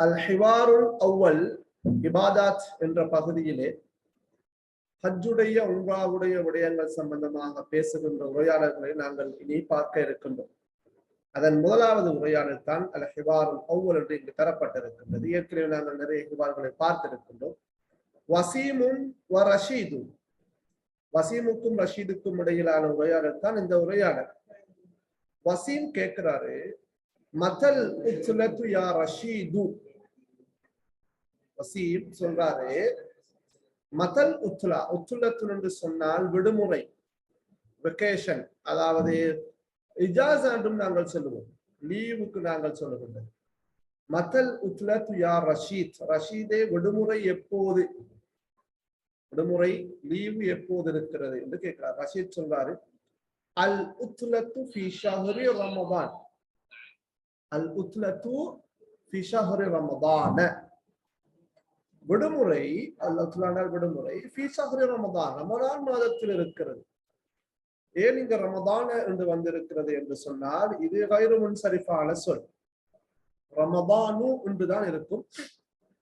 அல் ஹிவாருல் அவ்வல் இபாதாத் என்ற பகுதியிலே ஹஜ்ஜுடைய உம்ராவுடைய விடயங்கள் சம்பந்தமாக பேசுகின்ற உரையாடல்களை நாங்கள் இனி பார்க்க இருக்கின்றோம். அதன் முதலாவது உரையாடல் தான் அல் ஹிவாருல் அவ்வல் என்று இங்கு தரப்பட்டிருக்கின்றது. ஏற்கனவே நாங்கள் நிறைய ஹிவார்களை பார்த்திருக்கின்றோம். வசீமும் வ ரஷீதும், வசீமுக்கும் ரஷீதுக்கும் இடையிலான உரையாடல் தான் இந்த உரையாடல். வசீம் கேட்கிறாரு, மதல் உத்லத்து யா ரஷீது. வசீம் சொல்றாரு, மதல் உத்லா, உத்லத்து என்று சொன்னால் விடுமுறை, வெக்கேஷன், அதாவது இஜாஸ் என்றும் நாங்கள் சொல்லுவோம், லீவுக்கு நாங்கள் சொல்லுகின்றோம். மதல் உத்லத்து யா ரஷீத், ரஷீதே விடுமுறை எப்போது, விடுமுறை லீவு எப்போது இருக்கிறது என்று கேட்கிறார். ரஷீத் சொல்றாரு, அல் உத்லத்து ஃபி ஷஹ்ரி ரமதான், அல் உத்லத்து ஃபி ஷஹ்ரி ரமதான், விடுமுறை, அல் விடுமுறை ஃபி ஷஹ்ரி ரமதான், ரமதான் மாதத்தில் இருக்கிறது. ஏன் இங்க ரமதான் என்று வந்திருக்கிறது என்று சொன்னால் இது கைரு முன்சரிஃபான சொல், ரமதானு என்றுதான் இருக்கும்.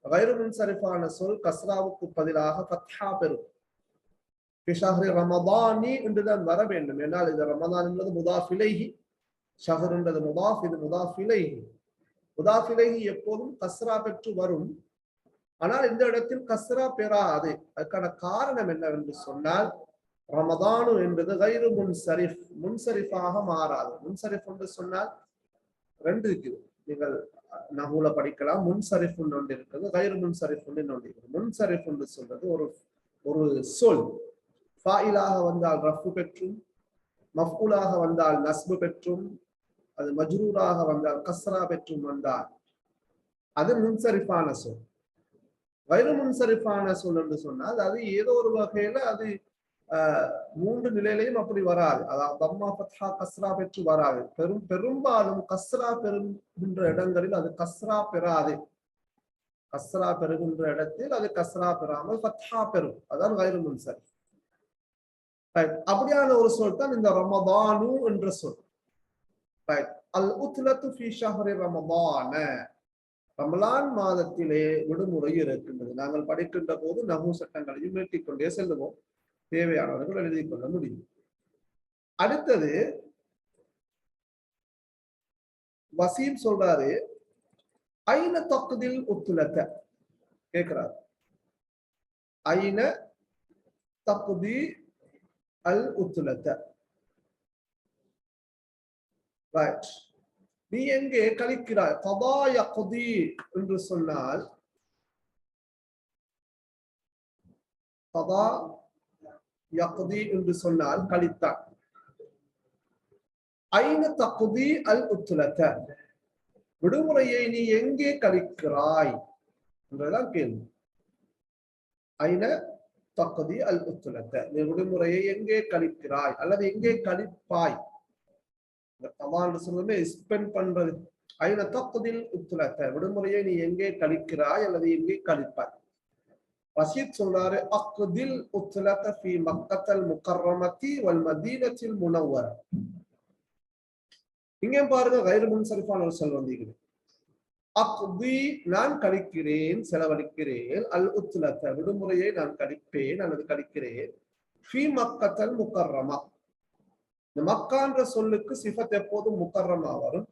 கைரு முன்சரிஃபான சொல் கஸ்ராவுக்கு பதிலாக ஃபத்ஹா பெறும். ஃபி ஷஹ்ரி ரமதானி என்றுதான் வர வேண்டும். என்னால் இது ரமதான் என்பது முதாஃப் இலைஹி, ஷஹர் என்பது முதாஃப், இது முதாஃப் இலைஹி. முதாஃப் இலைஹி எப்போதும் கஸ்ரா பெற்று வரும். ஆனால் இந்த இடத்தில் கஸ்ரா பெறாது. அதுக்கான காரணம் என்னவென்று சொன்னால் ரமதானு என்பது கைரு முன்சரிஃப், முன்சரிஃபாக மாறாது. முன்சரிஃப் என்று சொன்னால் ரெண்டு இருக்குது, நீங்கள் நஹூல படிக்கலாம். முன்சரிஃப் ஒன்று இருக்கிறது, கைரு முன்சரிஃப் ஒன்று இருக்கிறது. முன்சரிஃப் என்று சொல்றது ஒரு சொல் ஃபாயிலாக வந்தால் ரஃபு பெற்றும், மஃஊலாக வந்தால் நஸ்பு பெற்றும், அது மஜ்ரூராக வந்தால் கஸ்ரா பெற்றும் வந்தால் அது முன்சரிஃபான சொல். கைரு முன்சரிஃபான சொல் என்று சொன்னால் அது ஏதோ ஒரு வகையில அது மூன்று நிலையிலையும் அப்படி வராது. அதாவது தம்மா ஃபத்ஹா கஸ்ரா பெற்று வராது. பெரும்பாலும் கஸ்ரா பெறுகின்ற இடங்களில் அது கஸ்ரா பெறாது. கஸ்ரா பெறுகின்ற இடத்தில் அது கஸ்ரா பெறாமல் ஃபத்ஹா பெறும். அதான் கைரு முன்சரிஃப். அப்படியான ஒரு சொல் தான் இந்த ரமதானு என்ற சொல். அல் உத்லத்து ஃபி ஷஹ்ரி ரமதான, ரமலான் மாதத்திலே விடுமுறை இருக்கின்றது. நாங்கள் படிக்கின்ற போது நஹூ சட்டங்களையும் நீட்டிக் கொண்டே செல்லுவோம், தேவையானவர்கள் எழுதி கொள்ள முடியும். அடுத்தது வசீம் சொல்றாரு, ஐன தக்தில் உத்லத கேட்கிறார். ஐன தக்தி அல் உத்லத, ரைட், நீ எங்கே கழிக்கிறாய்? கதா யக்தி என்று சொன்னால், கதா யக்தி என்று சொன்னால் கழித்தான். ஐன தக்தி அல் உத்லத, விடுமுறையை நீ எங்கே கழிக்கிறாய் என்றுதான் கேள்வி. ஐன தக்தி அல் உத்லத, நீ விடுமுறையை எங்கே கழிக்கிறாய் அல்லது எங்கே கழிப்பாய். இந்த கமாண்ட் சொல்லுமே ஸ்பெண்ட் பண்றது. ஐன தக்தில் உத்லத, விடுமுறையை நீ எங்கே கழிக்கிறாய் அல்லது எங்கே கழிப்பாய். ரஷீத் சொல்றாரு, அக்தில் உத்லத ஃபி மக்கத்தல் முகர்ரமதி வல் மதீனத்தில் முனவ்வர. இங்கே பாருங்க, கைரு முன்சரிஃபான ஒரு சொல் வந்தீங்க. அக்தி, நான் கழிக்கிறேன், செலவழிக்கிறேன். அல் உத்லத, விடுமுறையை நான் கழிப்பேன் அல்லது கழிக்கிறேன். ஃபி மக்கத்தல் முகர்ரமா, இந்த மக்கான்ற சொல்லுக்கு சிஃபத் எப்போதும் முகர்ரமா வரும்.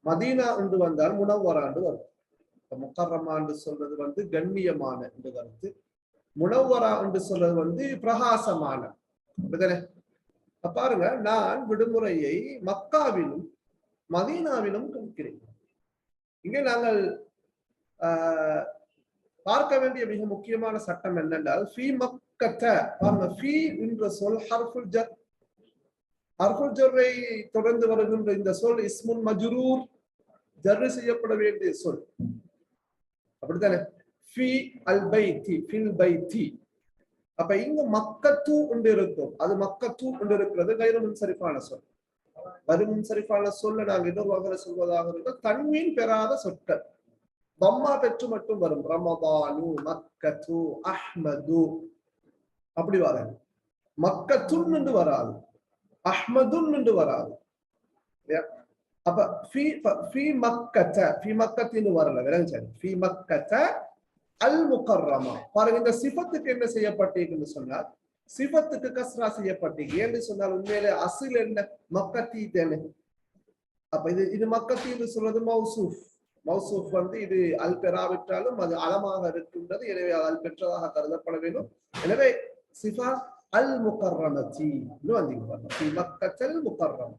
மதீனா என்று வந்தால் முனவ்வரா என்று வரும். முகர்ரமா என்று சொல்றது கண்ணியமான என்று கருத்து. முனவ்வரா என்று சொல்றது பிரகாசமான. பாருங்க, நான் விடுமுறையை மக்காவிலும் மதீனாவிலும் கழிக்கிறேன். இங்கே நாங்கள் பார்க்க வேண்டிய மிக முக்கியமான சட்டம் என்னென்றால், ஃபீ மக்கத்த, பாருங்க, ஃபீ என்ற சொல் ஹர்ஃபுல் ஜர், ஹர்ஃபுல் ஜர்ரை தொடர்ந்து வருகின்ற இந்த சொல் இஸ்முன் மஜ்ரூர், ஜர் செய்யப்பட வேண்டிய சொல். அப்படித்தானே? ஃபி அல் பைத்தி, ஃபில் பைத்தி. அப்ப இங்க மக்கத்து என்று இருக்கும், அது மக்கத்து என்று இருக்கிறது கைரு முன்சரிஃபான சொல். கைரு முன்சரிஃபான சொல்ல நாங்கள் இன்னொரு வகையில சொல்வதாக இருந்தால் தன்மீன் பெறாத சொற்கள், தம்மா பெற்று மட்டும் வரும். ரமதானு, மக்கத்து, அஹ்மது அப்படி வராது. மக்கத்துன் என்று வராது, அஹ்மதுன் என்று வராது. அப்ப ஃபி மக்கத்தின்னு வரல விளங்குச்சாரு ஃபி மக்கத்த அல் முகர்ரமா பாருங்க இந்த சிஃபத்துக்கு என்ன செய்யப்பட்டிருக்குன்னு சொன்னால் சிஃபத்துக்கு கஸ்ரா செய்யப்பட்டிருக்கு ஏன்னு சொன்னால் உண்மையிலே அசில் என்ன மக்கத்தி தானே அப்ப இது மக்கத்தின்னு சொல்றது மௌசூஃப் வந்து இது அல் பெறாவிட்டாலும் அது அலமாக இருக்கின்றது எனவே அல் பெற்றதாக கருதப்பட வேண்டும் எனவே சிஃபா அல் முகர்ரமதி ஃபி மக்கத்தல் முகர்ரம்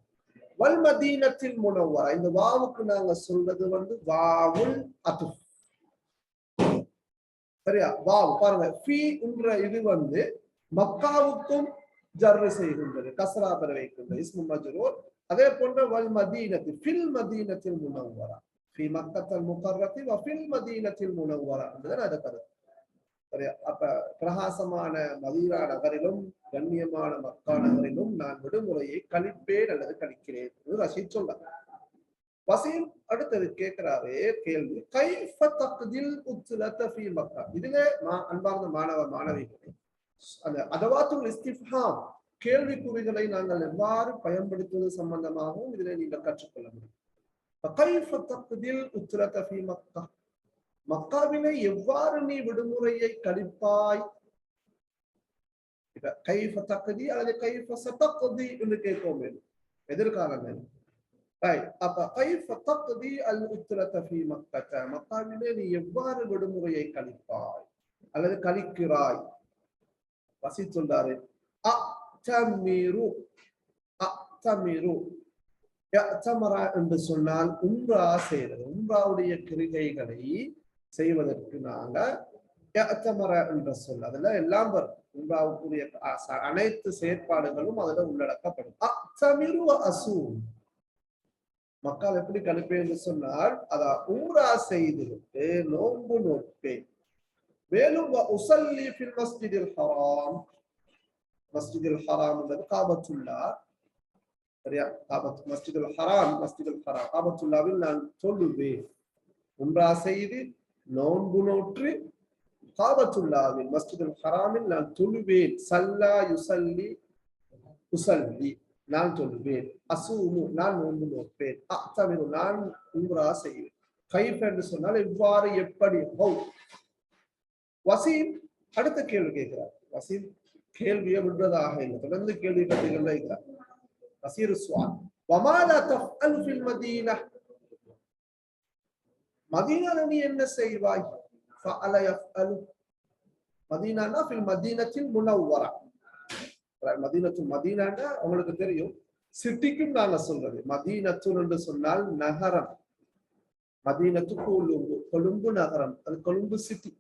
வல் மதீனத்தில் முனவ்வரா இந்த வாவுக்கு நாங்க சொல்றது வந்து வாவுல் அதுஃப் சரியா வாவ் பாருங்க ஃபீ என்ற இது வந்து மக்காவுக்கும் ஜர்ரு செய்கின்றது கஸ்ரா பெற வைக்கின்றது இஸ்மு மஜ்ரூர் அதே போன்ற வல் மதீனத்தி ஃபில் மதீனத்தில் முனவ்வரா ஃபீ மக்கத்தல் முகர்ரத்தி வ ஃபில் மதீனத்தில் முனவ்வரா என்றுதான் அது கருத்து சரியா அப்ப பிரகாசமான மதீனா நகரிலும் கண்ணியமான மக்கா நகரிலும் நான் விடுமுறையை கழிப்பேன் அல்லது கழிக்கிறேன் என்று ரஷீத் சொல்றார் வசீம் அடுத்தது கேட்கிறாரு கேள்வி கைஃப தக்தில் உத்லத ஃபீ மக்கா இதுல அன்பார்ந்த மாணவிகளே அந்த அதவாத்துல் இஸ்திஃப்ஹாம் கேள்விக்குறிகளை நாங்கள் எவ்வாறு பயன்படுத்துவது சம்பந்தமாகவும் இதில் நீங்கள் கற்றுக்கொள்ள முடியும் கைஃப தக்தில் உத்லத ஃபீ மக்கா மக்காவிலே எவ்வாறு நீ விடுமுறையை கழிப்பாய் கைஃப தக்தி அல்லது கைஃப சதக்தி என்று கேட்போம் எதிர்காலம் அப்ப கைஃப தக்தி அல் உத்லத ஃபீ மக்கா மக்காவிலே நீ எவ்வாறு விடுமுறையை கழிப்பாய் அல்லது கழிக்கிறாய் வசி சொல்றாரு என்று சொன்னால் உம்ரா செய்வது உம்ராவுடைய கிரிகைகளை செய்வதற்கு நாங்க என்ற சொல் அதுல எல்லாம் வரும் உம்ராவுக்குரிய அனைத்து செயற்பாடுகளும் அதுல உள்ளடக்கப்படும் அசூம் மக்கள் எப்படி கழிப்பேன்னு சொன்னால் அதான் உம்ரா செய்துவிட்டு நோன்பு நோட்பேன் மேலும் உஸல்லி ஃபில் மஸ்ஜிதில் ஹராம் மஸ்ஜிதுல் ஹராம் என்பது காபத்துல்லா சரியா மஸ்ஜிதுல் ஹராம் காபத்துல்லாவில் நான் சொல்லுவேன் உம்ரா செய்து நோன்பு நோற்று காபத்துல்லாவில் மஸ்ஜிதுல் ஹராமில் நான் தொழுவேன் சல்லா யுஸல்லி உஸல்லி நான் சொல்லுவேன் அசூமு நான் நோன்பு நோற்பேன் அத்தமிரு நான் உம்ரா செய்வேன் கைஃப் என்று சொன்னால் எவ்வாறு எப்படி வசீம் அடுத்த கேள்வி கேட்கிறார் வசீம் கேள்வியை விடுவதாக இல்லை தொடர்ந்து கேள்வி கட்டிகள் இருக்கிறார் வசீர் சுவால் வமாலா தஃஅலு ஃபில் மதீனா மதீனால நீ என்ன செய்வாய் ஃபஅல யஃஅலு மதீனானா ஃபில் மதீனத்தில் முனவ்வரா மதீனான்னா உங்களுக்கு தெரியும் சிட்டிக்கும் நாங்க சொல்றது மதீனத்துல் என்று சொன்னால் நகரம் மதீனத்து கொழும்பு நகரம் அது கொழும்பு சிட்டி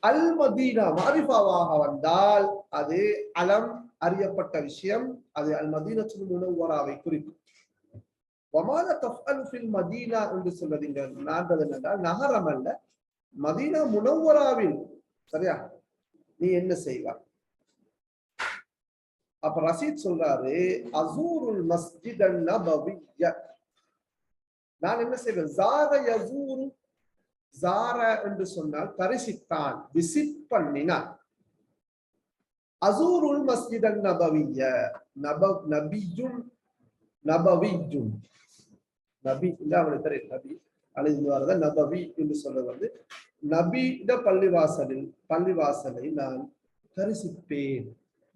அல் மதீனா மாரிஃபாவாக வந்தால் அது அலம் அறியப்பட்ட விஷயம் அது அல் மதீனத்துல் முனவ்வராவை குறிக்கும் வமாலா தஃஅலு ஃபில் மதீனா என்று சொல்றது இங்க நாங்கள் என்னென்றால் நகரம் அல்ல மதீனா முனவ்வராவில் சரியா நீ என்ன செய்வாய் அப்ப ரஷீத் சொல்றாரு அஸூருல் மஸ்ஜிதன் நபவிய்ய நான் என்ன செய்வேன் ஜார யஸூரு ஜார என்று சொன்னால் தரிசித்தான் விசிட் பண்ணினான் அஸூருல் மஸ்ஜிதன் நபவிய்ய நபியும் நபவியும் நபி இல்ல அவனுக்கு தெரியும் நபி அழைந்து வரத நபவி என்று சொல்றது வந்து நபியிட பள்ளிவாசலை நான்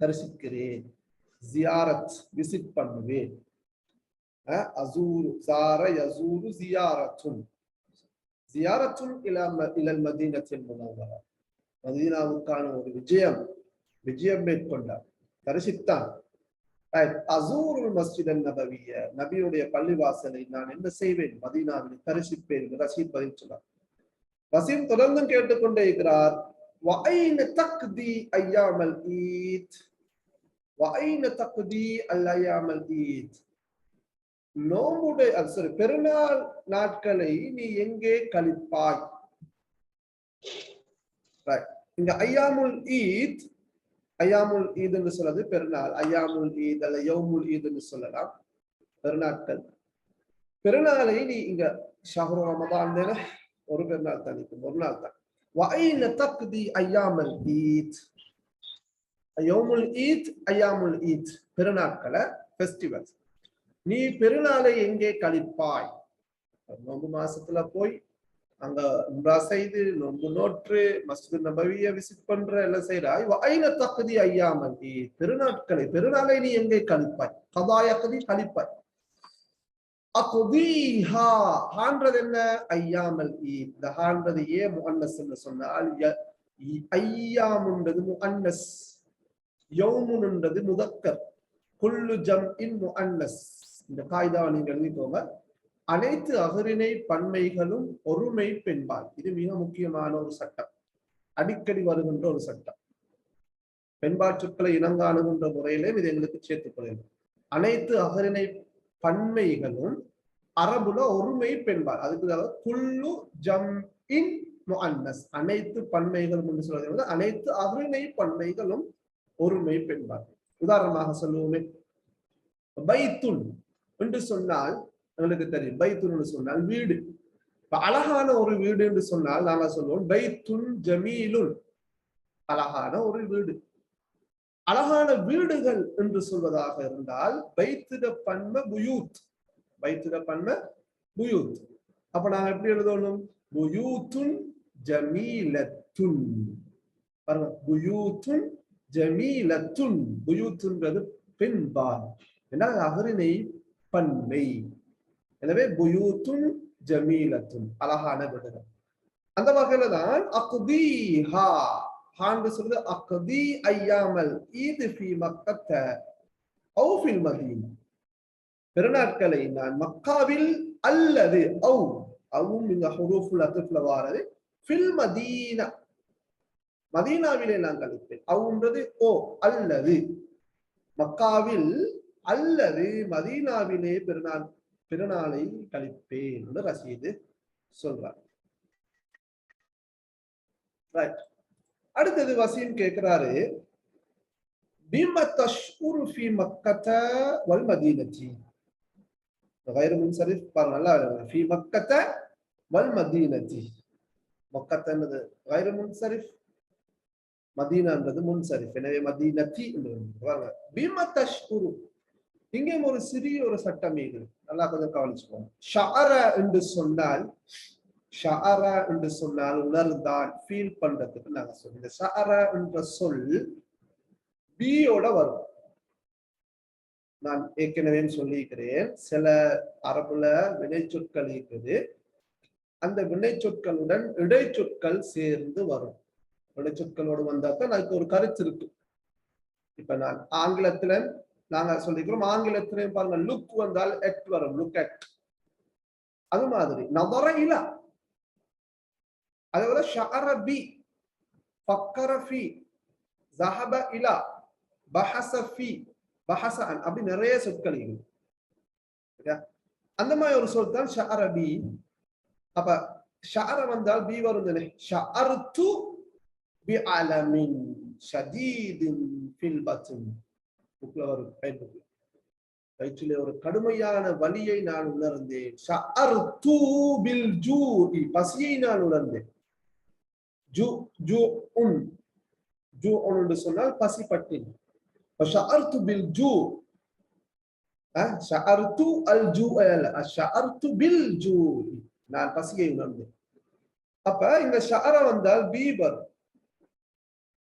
தரிசிக்கிறேன் ஜியாரத் விசிட் பண்ணுவேன் அஸூரு ஜார யஸூரு ஜியாரத்துன் இலல் மதீனத்தில் முனவ்வரா மதீனாவுக்கான ஒரு விஜயம் மேற்கொண்டார் தரிசித்தான் அஸூருல் மஸ்ஜிதன் நபவிய்ய நபியுடைய பள்ளிவாசலை நான் என்ன செய்வேன் மதீனாவில் தரிசிப்பேன் என்று ரஷீத் பதில் சொன்னார் வசீம் தொடர்ந்து கேட்டுக்கொண்டே இருக்கிறார் وأين تقضي أيام العيد وأين تقضي الأيام العيد நோம்புடைய பெருநாள் நாட்களை நீ எங்கே கழிப்பாய் இங்க ஐயாமுல் ஈத் என்று சொல்றது பெருநாள் ஐயாமுல் ஈத் அல்ல யௌமுல் ஈத் என்று சொல்லலாம் பெருநாட்கள் பெருநாளை நீ இங்க ஷஹ்ரு ரமதான் ஒரு பெருநாள் தான் ஒரு நாள் தான் وأين تقضي أيام العيد يوم العيد أيام العيد பெருநாட்கள ஃபெஸ்டிவல்ஸ் நீ பெருநாளை எங்கே கழிப்பாய்? நோன்பு மாசத்துல போய் அங்க உம்ரா செய்து நோன்பு நோற்று மஸ்ஜித் நபவியை விசிட் பண்ற எல்லாம் செய்யறாய். ஐன தகுதி ஐயாமல் பெருநாளை நீ எங்கே கழிப்பாய்? கதாயக்கதி கழிப்பாய். அகுதீஹா ஹான்றது என்ன? ஐயாமல் ஈத். இந்த ஹான்றது ஏன் முஅன்னஸ் என்று சொன்னால் ஐயாமுன்றது முஅன்னஸ், யௌமுன்றது முதக்கர், குல்லு ஜம்இன் முஅன்னஸ். இந்த காய்தாவை நீங்க எழுதிக்கோங்க. அனைத்து அகரிணை பன்மைகளும் ஒருமை பெண்பால். இது மிக முக்கியமான ஒரு சட்டம், அடிக்கடி வருகின்ற ஒரு சட்டம். பெண்பால் சொற்களை இனங்காணுகின்ற முறையிலே இது எங்களுக்கு சேர்த்துக் கொள்ளணும். அனைத்து அகரிணை பன்மைகளும் அரபுல ஒருமை பெண்பால். அதுக்கு குல்லு ஜம்இன் முஅன்னஸ், அனைத்து பன்மைகளும் என்று சொல்றது அனைத்து அகரிணை பன்மைகளும் ஒருமை பெண்பால். உதாரணமாக சொல்லுவோமே, பைத்துன் என்று சொன்னால் உங்களுக்கு தெரியும், பைத்துன்னு சொன்னால் வீடு. அழகான ஒரு வீடு என்று சொன்னால் நாங்க சொல்லுவோம் பைத்துன் ஜமீலுன், அழகான ஒரு வீடு. அழகான வீடுகள் என்று சொல்வதாக இருந்தால் பைத்துட பன்ம புயூத், பைத்துட பன்ம புயூத். அப்ப நாங்க எப்படி எழுதணும்? புயூத்துன் ஜமீலத்துன். பாருங்க, புயூத்துன் ஜமீலத்துன். புயூத்துன்றது பெண்பால், ஏன்னா அகரிணை பன்மை. எனவே புயூத்துன் ஜமீலத்துன், அழகான வீடுகள். அந்த வகையில தான் அக்தீஹா ஹான்னு சொல்றது அக்தி ஐயாமல் ஈத் ஃபி மக்கத்த அவு ஃபில் மதீனா. பெருநாட்களை நான் மக்காவில் அல்லது அவும் இந்த ஹுரூஃபுல் அத்ஃப்ல வாரது ஃபில் மதீனா, மதீனாவிலே நான் கழிப்பேன். அவுன்றது அல்லது மக்காவில் அல்லது மதீனாவிலே பெருநாளை கழிப்பேன் என்று ரஷீது சொல்றார். அடுத்தது வசீம் கேட்கிறாரு, பிம தஷ்குரு ஃபீ மக்கத வல் மதீனதி. غير منصرف பாருங்க, நல்லா ஃபீ மக்கத வல் மதீனதி. மக்கத்தன்றது غير منصرف, மதீனான்றது முன்சரிஃப். எனவே மதீனதி என்று பாருங்க. பிம தஷ்குரு, இங்கே ஒரு சிறிய ஒரு சட்டம் இது, நல்லா கொஞ்சம் கவனிச்சுக்கோங்க. ஷஅர என்று சொன்னால், ஷஅர என்று சொன்னால் உணர்ந்தால், ஃபீல் பண்றதுக்கு நாங்க சொல்றோம். இந்த ஷஅர என்ற சொல் பியோட வரும். நான் ஏற்கனவே சொல்லியிருக்கிறேன், சில அரபுல வினை சொற்கள் இருக்குது, அந்த வினை சொற்களுடன் இடைச்சொற்கள் சேர்ந்து வரும். வினைச்சொற்களோடு வந்தாத்தான் அதுக்கு ஒரு கருத்து இருக்கு. இப்ப நான் ஆங்கிலத்துல நாங்க சொல்லிக்கிறோம், ஆங்கிலத்திலையும் பாருங்க லுக் வந்தால் எட் வரும், லுக் எட். அது மாதிரி நதர இலா, அதே போல ஷஅர பி, ஃபக்கர ஃபி, ஸஹப இலா, பஹஸ ஃபி, பஹஸ அன், அப்படி நிறைய சொற்கள் இருக்கு. அந்த மாதிரி ஒரு சொல் தான் ஷஅர பி. அப்ப ஷஅர வந்தால் பி வரும் தானே. ஷஅர்து பி அலமின் ஷதீதின் ஃபில் பத்ன், வயிற்றிலே ஒரு கடுமையான வலியை நான் உணர்ந்தேன். ஷஅர்து பில் ஜூஇ, பசியை நான் உணர்ந்தேன். ஜூஉன், ஜூஉன் என்று சொன்னால் பசி பட்டினி. ஷஅர்து பில் ஜூ, ஷஅர்து அல் ஜூஅ, ஷஅர்து பில் ஜூஇ, நான் பசியை உணர்ந்தேன். அப்ப இந்த ஷஅர வந்தால் பி வரும்.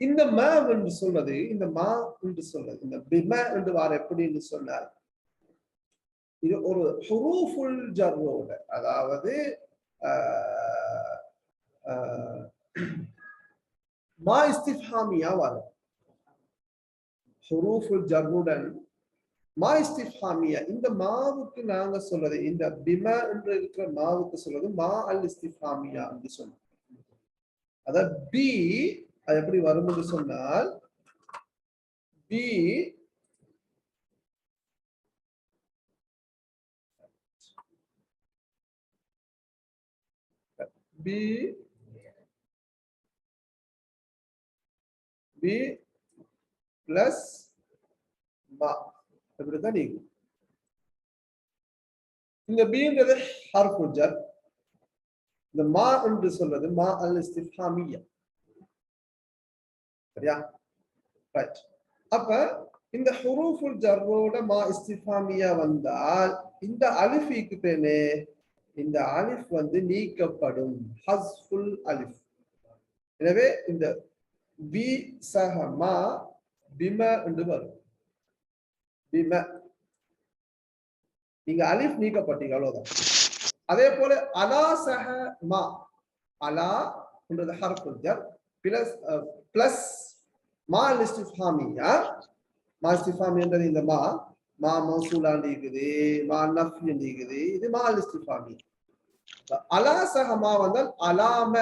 இந்த ம என்று சொல்வது, இந்த மா என்று சொல்வது, இந்த பிம என்று வார எப்படி என்று சொன்னால், இது ஒரு ஹுரூஃபுல் ஜர்ரோட, அதாவது மா இஸ்திஃப்ஹாமியா வரும். ஹுரூஃபுல் ஜர்ருடன் மா இஸ்திஃப்ஹாமியா. இந்த மாவுக்கு நாங்க சொல்றது, இந்த பிம என்று இருக்கிற மாவுக்கு சொல்றது மா அல் இஸ்திஃப்ஹாமியா என்று சொல்றோம். அதாவது பி, அது எப்படி வரும் என்று சொன்னால், பி பி பி பிளஸ் மா, இப்படிதான் நீங்க இந்த பின்றது ஹர்ஃபுல் ஜர், இந்த மா என்று சொல்றது மா அல் இஸ்திஃப்ஹாமியா. சரியா? ரைட். அப்ப இந்த ஹுரூஃபுல் ஜர்ரோட மா இஸ்திஃபாமியா வந்தால் இந்த அலிஃபிக்கு பேனே இந்த அலிஃப் வந்து நீக்கப்படும். ஹஸ்ஃபுல் அலிஃப். எனவே இந்த பி சஹ மா பிம என்று வரும். பிம நீங்க அலிஃப் நீக்கப்பட்டீங்க அவ்வளவுதான். அதே போல அலா சஹ மா அலா என்றது ஹர்ஃபுல் ஜர் பிளஸ் மா இஸ்திஃபாமியா. மா இஸ்திஃபாமின்றது இந்த மா மா மௌசூலா இருக்குது, மா நஃபி இருக்குது. இது மா இஸ்திஃபாமி. அலா சஹ மா வந்தால் அலாம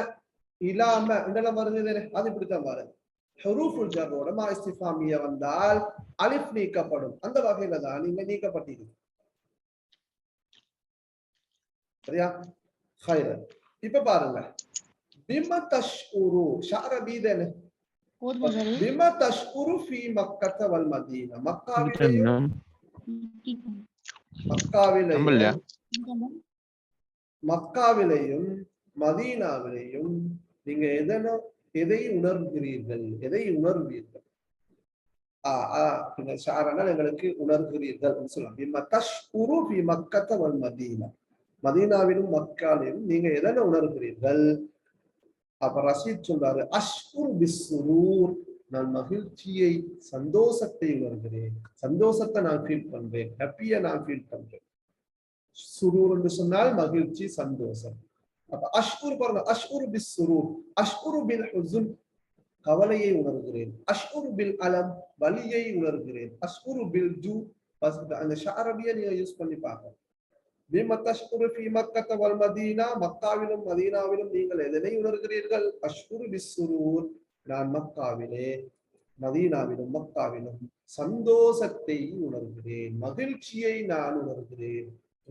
இலாம என்றெல்லாம் வருது. அது இப்படித்தான் பாருங்க. ஹுரூஃபுல் ஜர்ரோட மா இஸ்திஃபாமியா வந்தால் அலிஃப் நீக்கப்படும். அந்த வகையில தான் நீங்க நீக்கப்பட்டீங்க. சரியா? ஹைரன். இப்ப பாருங்க. பிம தஷ்உரு ஷஅர பீதன பிம தஷ்உரு ஃபீ மக்கத்த வல் மதீனா. மக்காவிலேயும் மதீனாவிலேயும் நீங்க எதை உணர்கிறீர்கள்? எதை உணர்வீர்கள்? எங்களுக்கு உணர்கிறீர்கள் சொல்லலாம். மதீனாவிலும் மக்காவிலும் நீங்க எதனை உணர்கிறீர்கள்? அப்ப ரஷீத் சொல்றாரு, அஷ்குர் பிஸ்ஸுரூர், நான் மகிழ்ச்சியை சந்தோஷத்தை உணர்கிறேன். சந்தோஷத்தை நான் ஃபீல் பண்றேன். ஹாப்பியா நான் ஃபீல் பண்றேன். சுரூர் என்று சொன்னால் மகிழ்ச்சி, சந்தோஷம். அப்ப அஷ்குர் பாருங்க, அஷ்குர் பிஸ்ஸுரூர், அஷ்குர் பில் ஹுஸ்ன், கவலையை உணர்கிறேன். அஷ்குர் பில் அலம், வலியை உணர்கிறேன். அஷ்குர் பில் ஜூ, அந்த ஷஅரபியை நீங்க யூஸ் பண்ணி பார்க்கணும். மக்காவிலும் மதீனாவிலும் நீங்கள் எதனை உணர்கிறீர்கள்? அஷ்குரு பிஸ்ஸுரூர், நான் மக்காவிலே மதீனாவிலும் மக்காவிலும் சந்தோஷத்தை உணர்கிறேன், மகிழ்ச்சியை நான் உணர்கிறேன்.